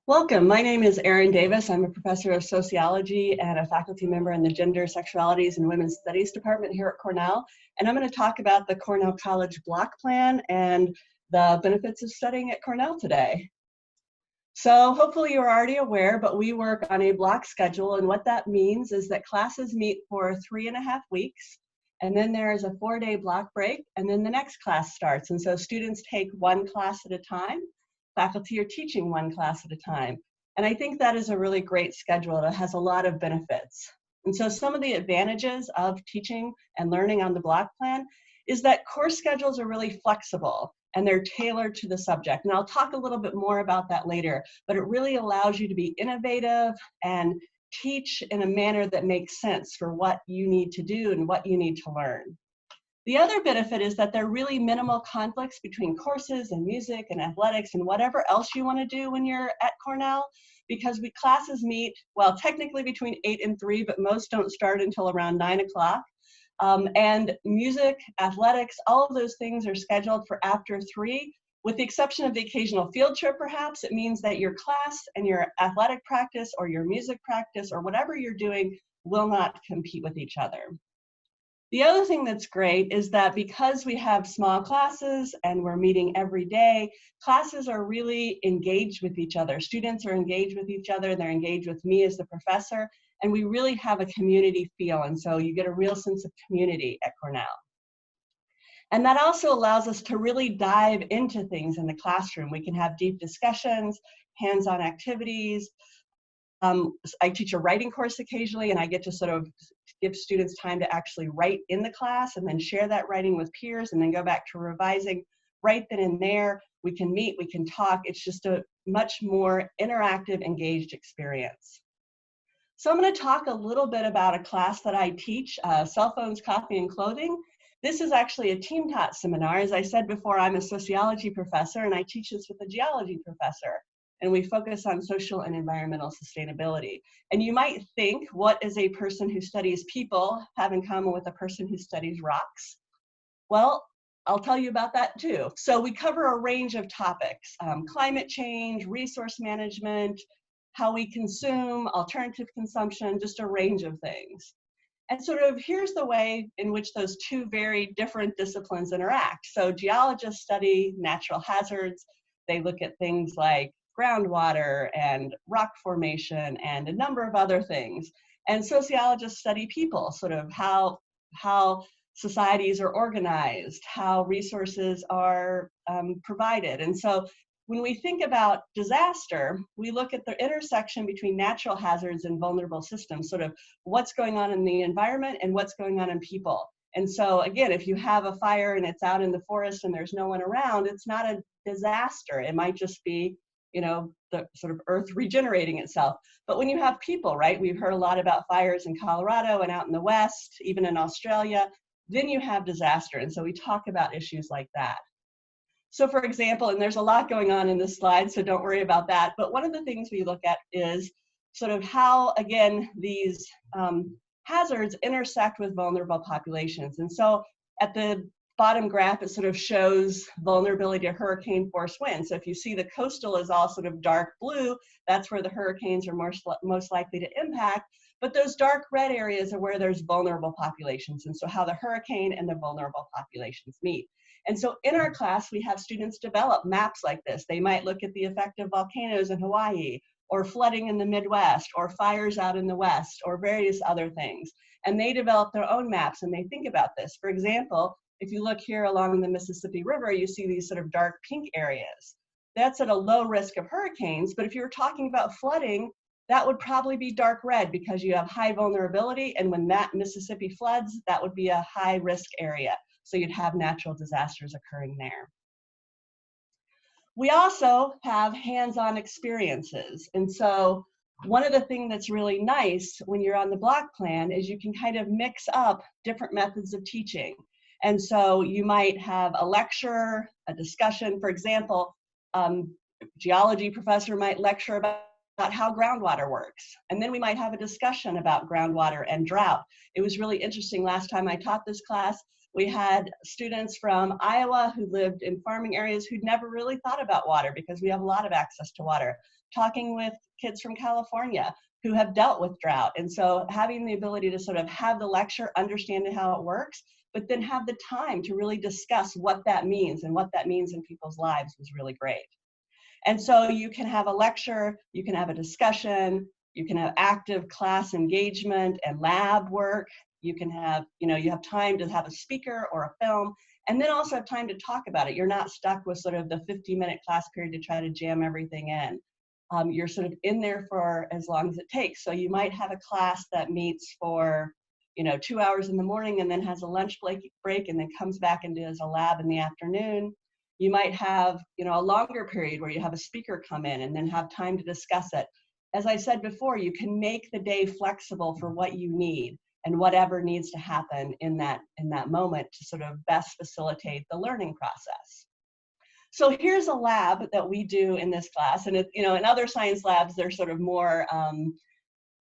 Welcome. My name is Erin Davis. I'm a professor of sociology and a faculty member in the Gender, Sexualities, and Women's Studies department here at Cornell. And I'm going to talk about the Cornell College Block Plan and the benefits of studying at Cornell today. So hopefully you're already aware, but we work on a block schedule. And what that means is that classes meet for 3.5 weeks. And then there is a 4-day block break, and then the next class starts. And so students take one class at a time. Faculty are teaching one class at a time. And I think that is a really great schedule that has a lot of benefits. And so some of the advantages of teaching and learning on the block plan is that course schedules are really flexible and they're tailored to the subject. And I'll talk a little bit more about that later, but it really allows you to be innovative and teach in a manner that makes sense for what you need to do and what you need to learn. The other benefit is that there are really minimal conflicts between courses and music and athletics and whatever else you want to do when you're at Cornell, because classes meet, well, technically between 8 and 3, but most don't start until around 9 o'clock. And music, athletics, all of those things are scheduled for after 3, with the exception of the occasional field trip, perhaps. It means that your class and your athletic practice or your music practice or whatever you're doing will not compete with each other. The other thing that's great is that because we have small classes and we're meeting every day, classes are really engaged with each other. Students are engaged with each other, and they're engaged with me as the professor, and we really have a community feel, and so you get a real sense of community at Cornell. And that also allows us to really dive into things in the classroom. We can have deep discussions, hands-on activities. I teach a writing course occasionally, and I get to sort of give students time to actually write in the class and then share that writing with peers and then go back to revising. Right then and there, we can meet, we can talk. It's just a much more interactive, engaged experience. So I'm going to talk a little bit about a class that I teach, Cell Phones, Coffee, and Clothing. This is actually a team-taught seminar. As I said before, I'm a sociology professor, and I teach this with a geology professor. And we focus on social and environmental sustainability. And you might think, what does a person who studies people have in common with a person who studies rocks? Well, I'll tell you about that too. So we cover a range of topics: climate change, resource management, how we consume, alternative consumption, just a range of things. And sort of here's the way in which those two very different disciplines interact. So geologists study natural hazards. They look at things like groundwater and rock formation and a number of other things. And sociologists study people, sort of how societies are organized, how resources are provided. And so when we think about disaster, we look at the intersection between natural hazards and vulnerable systems, sort of what's going on in the environment and what's going on in people. And so again, if you have a fire and it's out in the forest and there's no one around, it's not a disaster. It might just be, you know, the sort of earth regenerating itself. But when you have people, right, we've heard a lot about fires in Colorado and out in the West, even in Australia, then you have disaster. And so we talk about issues like that. So for example, and there's a lot going on in this slide, so don't worry about that. But one of the things we look at is sort of how, again, these hazards intersect with vulnerable populations. And so at the bottom graph, it sort of shows vulnerability to hurricane force winds. So if you see the coastal is all sort of dark blue, that's where the hurricanes are most likely to impact. But those dark red areas are where there's vulnerable populations. And so how the hurricane and the vulnerable populations meet. And so in our class, we have students develop maps like this. They might look at the effect of volcanoes in Hawaii, or flooding in the Midwest, or fires out in the West, or various other things. And they develop their own maps and they think about this. For example, if you look here along the Mississippi River, you see these sort of dark pink areas. That's at a low risk of hurricanes, but if you were talking about flooding, that would probably be dark red because you have high vulnerability, and when that Mississippi floods, that would be a high risk area. So you'd have natural disasters occurring there. We also have hands-on experiences. And so one of the things that's really nice when you're on the block plan is you can kind of mix up different methods of teaching. And so you might have a lecture, a discussion. For example, geology professor might lecture about how groundwater works. And then we might have a discussion about groundwater and drought. It was really interesting. Last time I taught this class, we had students from Iowa who lived in farming areas who'd never really thought about water because we have a lot of access to water, talking with kids from California who have dealt with drought. And so having the ability to sort of have the lecture, understanding how it works, but then have the time to really discuss what that means and what that means in people's lives was really great. And so you can have a lecture, you can have a discussion, you can have active class engagement and lab work. You can have, you have time to have a speaker or a film, and then also have time to talk about it. You're not stuck with sort of the 50-minute class period to try to jam everything in. You're sort of in there for as long as it takes. So you might have a class that meets for, 2 hours in the morning and then has a lunch break and then comes back and does a lab in the afternoon. You might have, a longer period where you have a speaker come in and then have time to discuss it. As I said before, you can make the day flexible for what you need and whatever needs to happen in that moment to sort of best facilitate the learning process. So here's a lab that we do in this class, and in other science labs they're sort of more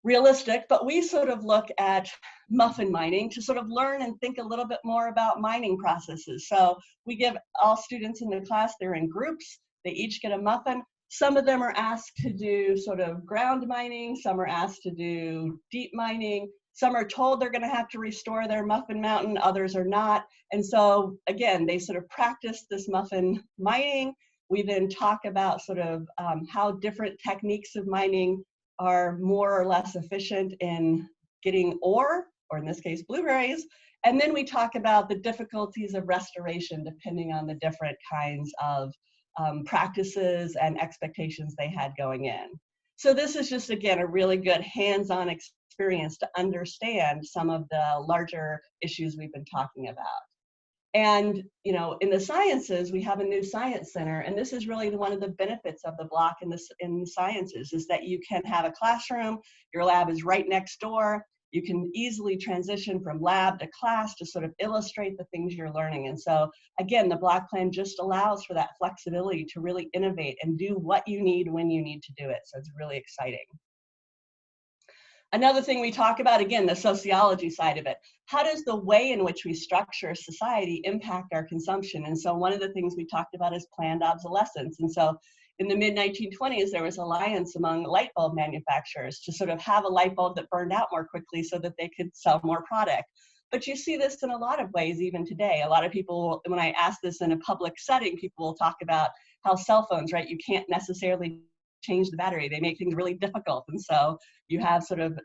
realistic, but we sort of look at muffin mining to sort of learn and think a little bit more about mining processes. So we give all students in the class, they're in groups, they each get a muffin. Some of them are asked to do sort of ground mining, some are asked to do deep mining, some are told they're going to have to restore their muffin mountain, others are not. And so again, they sort of practice this muffin mining. We then talk about sort of how different techniques of mining are more or less efficient in getting ore, or in this case, blueberries. And then we talk about the difficulties of restoration depending on the different kinds of practices and expectations they had going in. So this is just, again, a really good hands-on experience to understand some of the larger issues we've been talking about. And, in the sciences, we have a new science center, and this is really one of the benefits of the block in the sciences is that you can have a classroom, your lab is right next door, you can easily transition from lab to class to sort of illustrate the things you're learning. And so, again, the block plan just allows for that flexibility to really innovate and do what you need when you need to do it. So it's really exciting. Another thing we talk about, again, the sociology side of it. How does the way in which we structure society impact our consumption? And so one of the things we talked about is planned obsolescence. And so in the mid-1920s, there was alliance among light bulb manufacturers to sort of have a light bulb that burned out more quickly so that they could sell more product. But you see this in a lot of ways even today. A lot of people, when I ask this in a public setting, people will talk about how cell phones, right, you can't necessarily change the battery. They make things really difficult. And so you have sort of,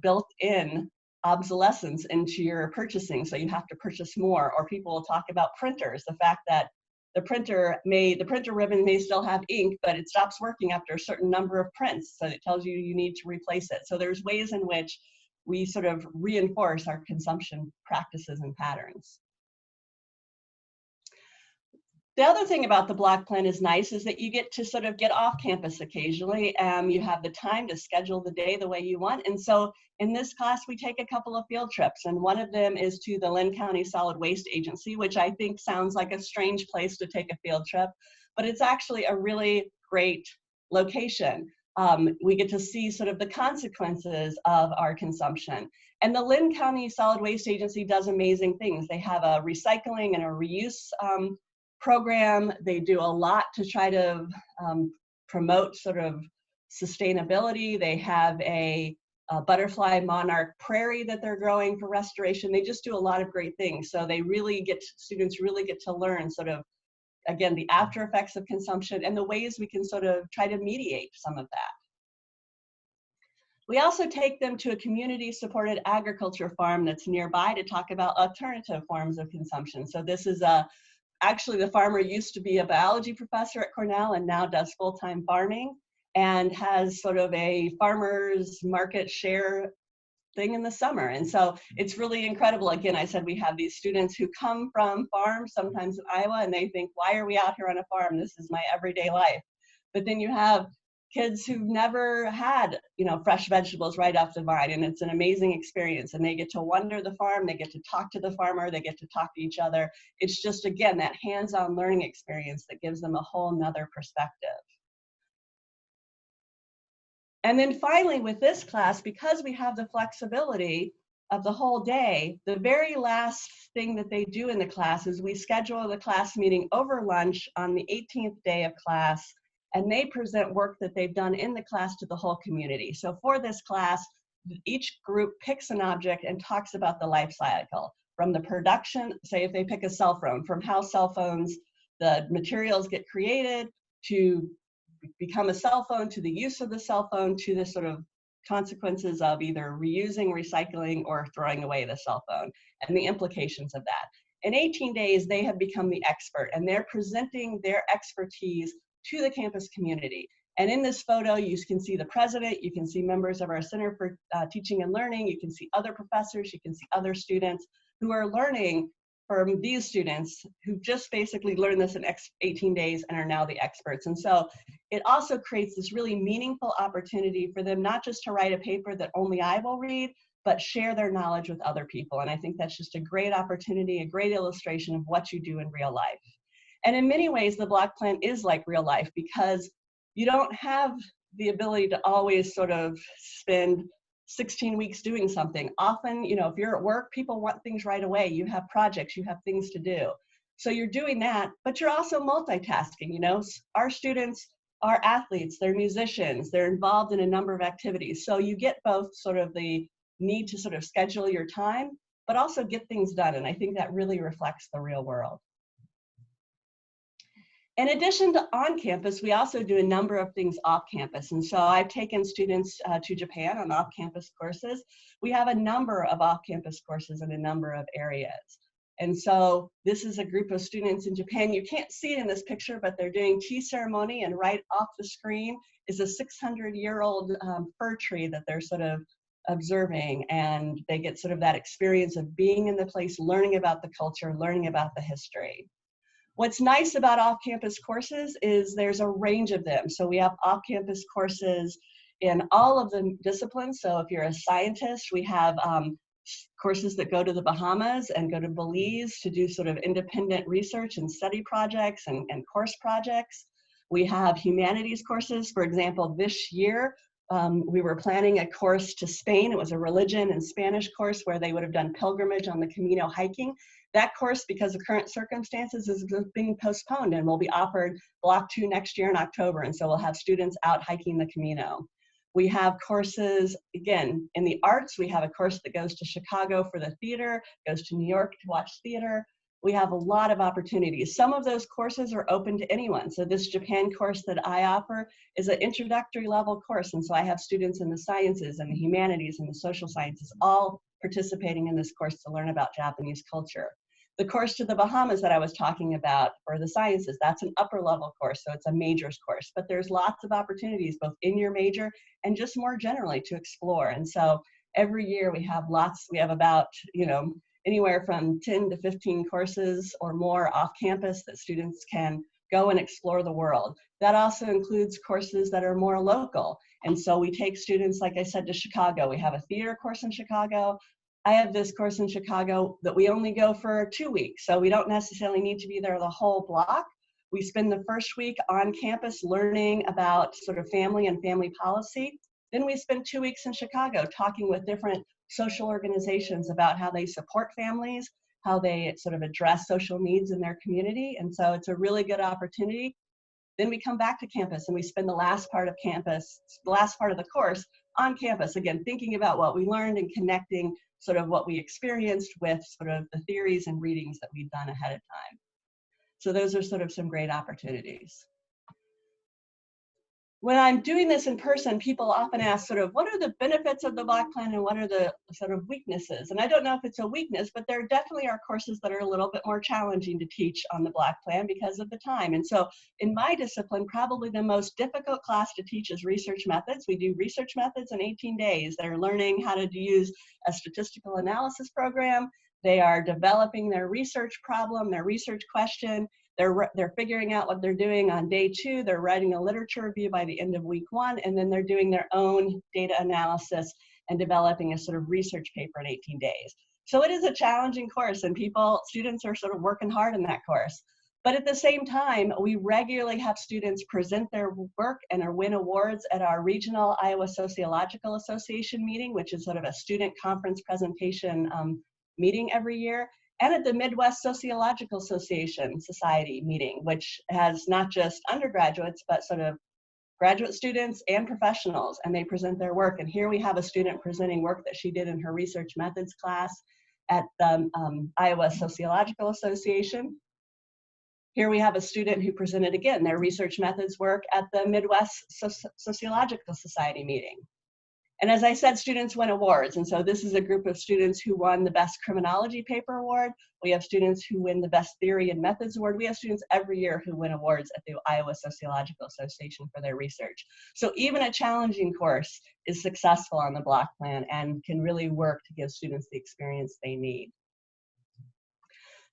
built-in obsolescence into your purchasing. So you have to purchase more. Or people will talk about printers, the fact that the printer ribbon may still have ink, but it stops working after a certain number of prints. So it tells you need to replace it. So there's ways in which we sort of reinforce our consumption practices and patterns. The other thing about the block plan is nice is that you get to sort of get off campus occasionally. You have the time to schedule the day the way you want. And so in this class, we take a couple of field trips. And one of them is to the Linn County Solid Waste Agency, which I think sounds like a strange place to take a field trip, but it's actually a really great location. We get to see sort of the consequences of our consumption. And the Linn County Solid Waste Agency does amazing things. They have a recycling and a reuse program. They do a lot to try to promote sort of sustainability. They have a butterfly monarch prairie that they're growing for restoration. They just do a lot of great things. So they really students really get to learn sort of, again, the after effects of consumption and the ways we can sort of try to mediate some of that. We also take them to a community-supported agriculture farm that's nearby to talk about alternative forms of consumption. So this is actually, the farmer used to be a biology professor at Cornell and now does full-time farming and has sort of a farmer's market share thing in the summer. And so it's really incredible. Again, I said we have these students who come from farms, sometimes in Iowa, and they think, why are we out here on a farm? This is my everyday life. But then you have kids who've never had, fresh vegetables right off the vine, and it's an amazing experience. And they get to wander the farm, they get to talk to the farmer, they get to talk to each other. It's just, again, that hands-on learning experience that gives them a whole nother perspective. And then finally with this class, because we have the flexibility of the whole day, the very last thing that they do in the class is we schedule the class meeting over lunch on the 18th day of class, and they present work that they've done in the class to the whole community. So for this class, each group picks an object and talks about the life cycle, from the production, say if they pick a cell phone, from how cell phones, the materials get created to become a cell phone, to the use of the cell phone, to the sort of consequences of either reusing, recycling, or throwing away the cell phone, and the implications of that. In 18 days, they have become the expert, and they're presenting their expertise to the campus community. And in this photo, you can see the president, you can see members of our Center for Teaching and Learning, you can see other professors, you can see other students who are learning from these students who just basically learned this in 18 days and are now the experts. And so it also creates this really meaningful opportunity for them not just to write a paper that only I will read, but share their knowledge with other people. And I think that's just a great opportunity, a great illustration of what you do in real life. And in many ways, the block plan is like real life, because you don't have the ability to always sort of spend 16 weeks doing something. Often, you know, if you're at work, people want things right away. You have projects, you have things to do. So you're doing that, but you're also multitasking. You know, our students are athletes, they're musicians, they're involved in a number of activities. So you get both sort of the need to sort of schedule your time, but also get things done. And I think that really reflects the real world. In addition to on campus, we also do a number of things off campus. And so I've taken students to Japan on off-campus courses. We have a number of off-campus courses in a number of areas. And so this is a group of students in Japan. You can't see it in this picture, but they're doing tea ceremony, and right off the screen is a 600-year-old fir tree that they're sort of observing, and they get sort of that experience of being in the place, learning about the culture, learning about the history. What's nice about off-campus courses is there's a range of them. So we have off-campus courses in all of the disciplines. So if you're a scientist, we have courses that go to the Bahamas and go to Belize to do sort of independent research and study projects and course projects. We have humanities courses. For example, this year, we were planning a course to Spain. It was a religion and Spanish course where they would have done pilgrimage on the Camino hiking. That course, because of current circumstances, is being postponed and will be offered Block 2 next year in October. And so we'll have students out hiking the Camino. We have courses, again, in the arts. We have a course that goes to Chicago for the theater, goes to New York to watch theater. We have a lot of opportunities. Some of those courses are open to anyone. So this Japan course that I offer is an introductory level course. And so I have students in the sciences and the humanities and the social sciences all participating in this course to learn about Japanese culture. The course to the Bahamas that I was talking about for the sciences, that's an upper level course, so it's a majors course. But there's lots of opportunities both in your major and just more generally to explore. And so every year we have about, anywhere from 10 to 15 courses or more off campus that students can go and explore the world. That also includes courses that are more local. And so we take students, like I said, to Chicago. We have a theater course in Chicago. I have this course in Chicago that we only go for 2 weeks, so we don't necessarily need to be there the whole block. We spend the first week on campus learning about sort of family and family policy. Then we spend 2 weeks in Chicago talking with different social organizations about how they support families, how they sort of address social needs in their community. And so it's a really good opportunity. Then we come back to campus and we spend the last part of the course on campus, again, thinking about what we learned and connecting sort of what we experienced with sort of the theories and readings that we've done ahead of time. So those are sort of some great opportunities. When I'm doing this in person, people often ask sort of, what are the benefits of the block plan and what are the sort of weaknesses? And I don't know if it's a weakness, but there definitely are courses that are a little bit more challenging to teach on the block plan because of the time. And so in my discipline, probably the most difficult class to teach is research methods. We do research methods in 18 days. They're learning how to use a statistical analysis program. They are developing their research problem, their research question. They're figuring out what they're doing on day 2. They're writing a literature review by the end of week 1, and then they're doing their own data analysis and developing a sort of research paper in 18 days. So it is a challenging course, and students are sort of working hard in that course. But at the same time, we regularly have students present their work and win awards at our regional Iowa Sociological Association meeting, which is sort of a student conference presentation meeting every year, and at the Midwest Sociological Association Society meeting, which has not just undergraduates, but sort of graduate students and professionals, and they present their work. And here we have a student presenting work that she did in her research methods class at the Iowa Sociological Association. Here we have a student who presented again their research methods work at the Midwest Sociological Society meeting. And as I said, students win awards. And so this is a group of students who won the Best Criminology Paper Award. We have students who win the Best Theory and Methods Award. We have students every year who win awards at the Iowa Sociological Association for their research. So even a challenging course is successful on the block plan and can really work to give students the experience they need.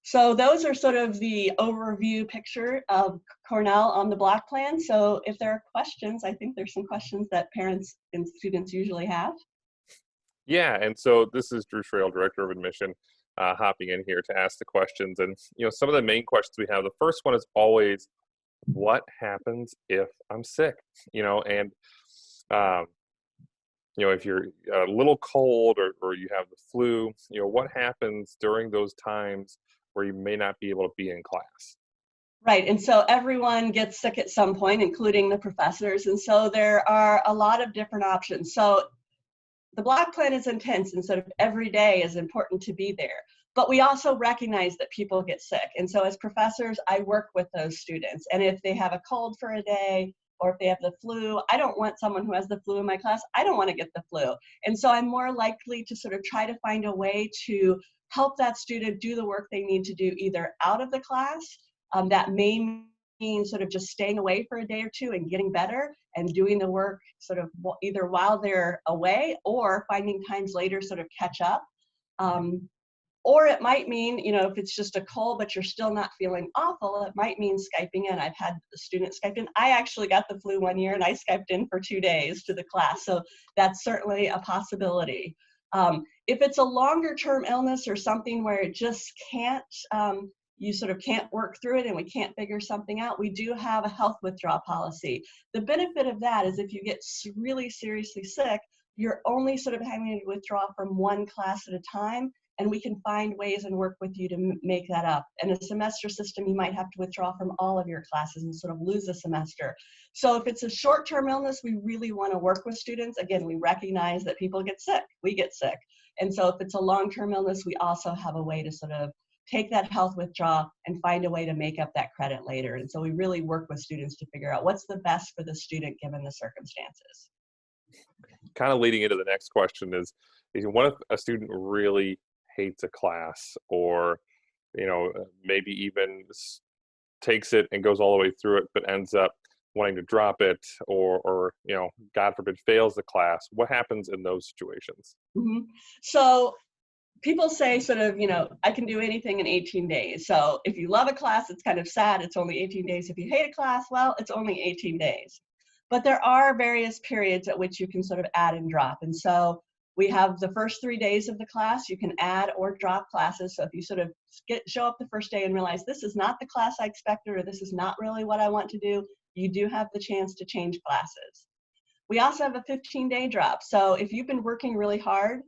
So those are sort of the overview picture of Cornell on the block plan. So if there are questions, I think there's some questions that parents and students usually have. Yeah, and so this is Drew Schrail, Director of Admission, hopping in here to ask the questions. And some of the main questions we have, the first one is always, what happens if I'm sick? And if you're a little cold or you have the flu, what happens during those times where you may not be able to be in class? Right, and so everyone gets sick at some point, including the professors, and so there are a lot of different options. So the block plan is intense, and sort of every day is important to be there. But we also recognize that people get sick, and so as professors, I work with those students. And if they have a cold for a day, or if they have the flu, I don't want someone who has the flu in my class. I don't want to get the flu. And so I'm more likely to sort of try to find a way to help that student do the work they need to do either out of the class, that may mean sort of just staying away for a day or two and getting better and doing the work sort of either while they're away or finding times later sort of catch up. Or it might mean, if it's just a cold, but you're still not feeling awful, it might mean Skyping in. I've had a student Skype in. I actually got the flu one year and I Skyped in for 2 days to the class. So that's certainly a possibility. If it's a longer term illness or something where it just can't, you sort of can't work through it and we can't figure something out, we do have a health withdrawal policy. The benefit of that is if you get really seriously sick, you're only sort of having to withdraw from one class at a time, and we can find ways and work with you to make that up. In a semester system, you might have to withdraw from all of your classes and sort of lose a semester. So if it's a short-term illness, we really want to work with students. Again, we recognize that people get sick, we get sick. And so if it's a long-term illness, we also have a way to sort of take that health withdrawal and find a way to make up that credit later. And so we really work with students to figure out what's the best for the student given the circumstances. Kind of leading into the next question is what if a student really hates a class, or maybe even takes it and goes all the way through it but ends up wanting to drop it, or God forbid fails the class? What happens in those situations? Mm-hmm. So people say sort of, I can do anything in 18 days. So if you love a class, it's kind of sad, it's only 18 days. If you hate a class, well, it's only 18 days. But there are various periods at which you can sort of add and drop. And so we have the first 3 days of the class, you can add or drop classes. So if you sort of show up the first day and realize this is not the class I expected, or this is not really what I want to do, you do have the chance to change classes. We also have a 15-day drop. So if you've been working really hard,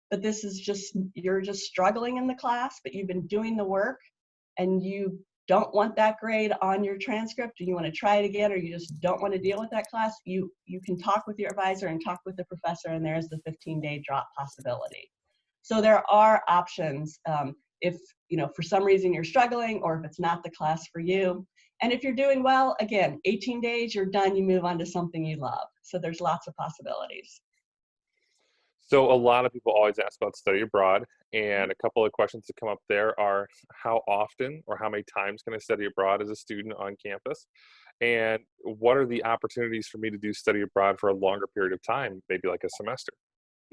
but this is you're just struggling in the class, but you've been doing the work and you don't want that grade on your transcript and you want to try it again, or you just don't want to deal with that class, you can talk with your advisor and talk with the professor, and there's the 15-day drop possibility. So there are options if for some reason you're struggling, or if it's not the class for you. And if you're doing well, again, 18 days, you're done, you move on to something you love. So there's lots of possibilities. So a lot of people always ask about study abroad, and a couple of questions that come up there are, how often or how many times can I study abroad as a student on campus? And what are the opportunities for me to do study abroad for a longer period of time, maybe like a semester?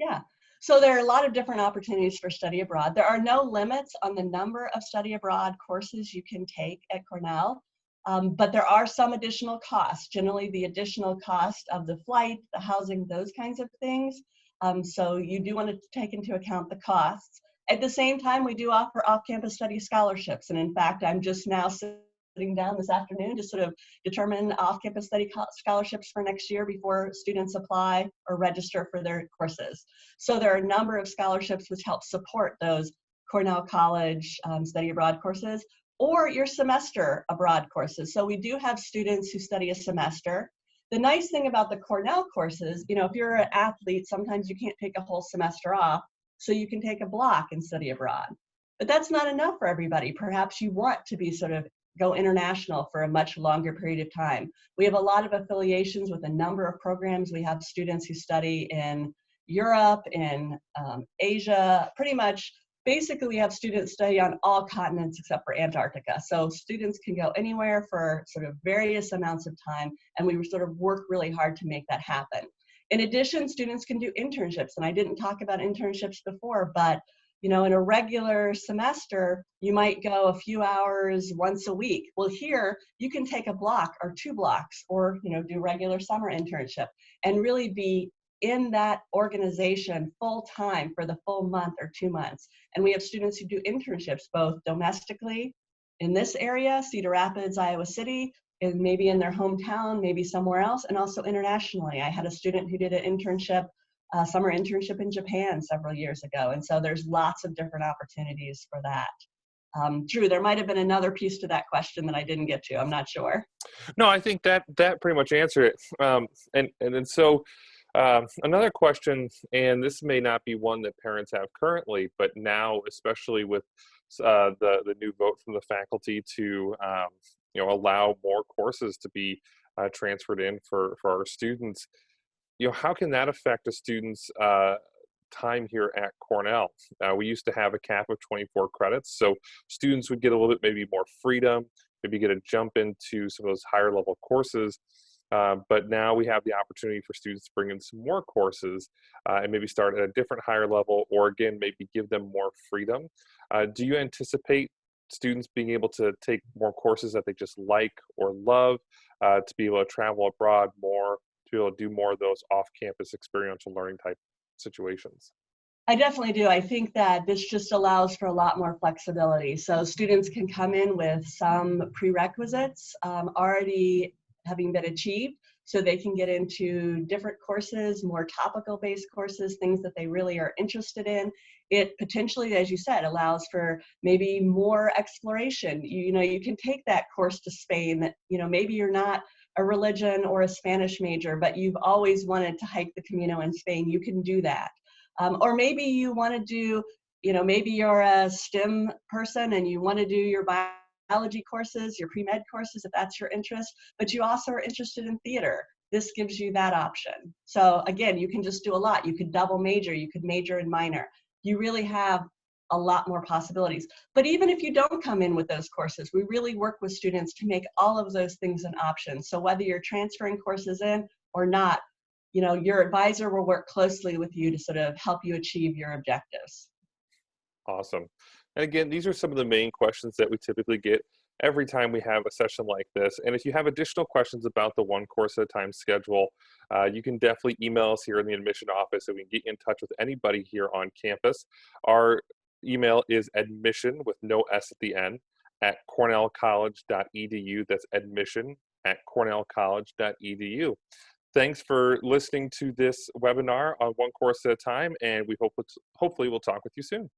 Yeah, so there are a lot of different opportunities for study abroad. There are no limits on the number of study abroad courses you can take at Cornell, but there are some additional costs, generally the additional cost of the flight, the housing, those kinds of things. So you do want to take into account the costs. At the same time, we do offer off-campus study scholarships. And in fact, I'm just now sitting down this afternoon to sort of determine off-campus study scholarships for next year before students apply or register for their courses. So there are a number of scholarships which help support those Cornell College study abroad courses or your semester abroad courses. So we do have students who study a semester. The nice thing about the Cornell courses, you know, if you're an athlete, sometimes you can't take a whole semester off, so you can take a block and study abroad. But that's not enough for everybody. Perhaps you want to be sort of go international for a much longer period of time. We have a lot of affiliations with a number of programs. We have students who study in Europe, in Asia, pretty much. Basically, we have students study on all continents except for Antarctica. So students can go anywhere for sort of various amounts of time, and we sort of work really hard to make that happen. In addition, students can do internships, and I didn't talk about internships before, but you know, in a regular semester, you might go a few hours once a week. Well, here you can take a block or 2 blocks, or you know, do regular summer internship and really be in that organization full time for the full month or 2 months. And we have students who do internships both domestically in this area, Cedar Rapids, Iowa City, and maybe in their hometown, maybe somewhere else, and also internationally. I had a student who did an internship, summer internship in Japan several years ago. And so there's lots of different opportunities for that. Drew, there might have been another piece to that question that I didn't get to. I'm not sure. No, I think that pretty much answered it. And then so another question, and this may not be one that parents have currently, but now, especially with the new vote from the faculty to you know, allow more courses to be transferred in for our students, you know, how can that affect a student's time here at Cornell? We used to have a cap of 24 credits, so students would get a little bit maybe more freedom, maybe get a jump into some of those higher level courses. But now we have the opportunity for students to bring in some more courses and maybe start at a different higher level, or again, maybe give them more freedom. Do you anticipate students being able to take more courses that they just like or love, to be able to travel abroad more, to be able to do more of those off-campus experiential learning type situations? I definitely do. I think that this just allows for a lot more flexibility. So students can come in with some prerequisites already having been achieved, so they can get into different courses, more topical based courses, things that they really are interested in. It potentially, as you said, allows for maybe more exploration. You know, you can take that course to Spain that, you know, maybe you're not a religion or a Spanish major, but you've always wanted to hike the Camino in Spain. You can do that. Or maybe you want to do, you know, maybe you're a STEM person and you want to do your biology courses, your pre-med courses, if that's your interest, but you also are interested in theater. This gives you that option. So again, you can just do a lot. You could double major, you could major and minor. You really have a lot more possibilities. But even if you don't come in with those courses, we really work with students to make all of those things an option. So whether you're transferring courses in or not, you know, your advisor will work closely with you to sort of help you achieve your objectives. Awesome. And again, these are some of the main questions that we typically get every time we have a session like this. And if you have additional questions about the one course at a time schedule, you can definitely email us here in the admission office and we can get in touch with anybody here on campus. Our email is admission with no S at the end at cornellcollege.edu. That's admission at cornellcollege.edu. Thanks for listening to this webinar on one course at a time, and we hopefully we'll talk with you soon.